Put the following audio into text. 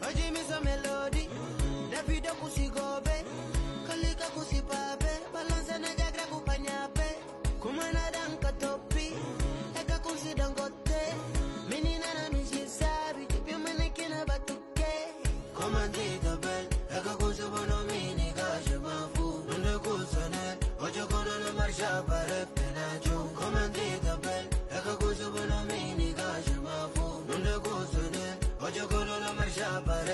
Oji mi so melody Davido kusigobe Kalika kusipabe Balance na jagra kupanyabe Kumana danka topi Eka kusidangote Menina na mishisabi Tipi manekina batuke Komandita bel Eka kusibono mini kashe mafu Nunde kusane Ojo kono na marsha pare penacho Komandita bel Eka kusibono mini kashe mafu Nunde kusane Ojo kono na marsha pare